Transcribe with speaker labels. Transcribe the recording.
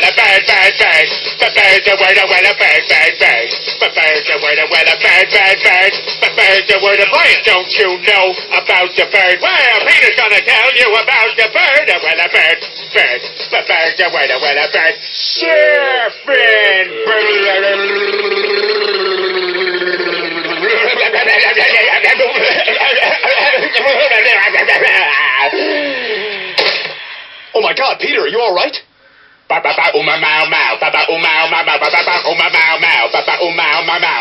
Speaker 1: well a bird, bird, bird. The bird's a word, well a bird, bird, bird. The bird's a word, well a bird, bird, bird. The bird's a word, quiet. Don't you know about the bird? Well, Peter's gonna tell you about the bird, well a bird, bird. The bird's a word, well a bird. Surfing.
Speaker 2: Oh my God, Peter, are you all right?
Speaker 1: Ba ba ba uma mau mau, ba ba uma mau mau, ba ba uma mau mau, ba ba uma mau mau.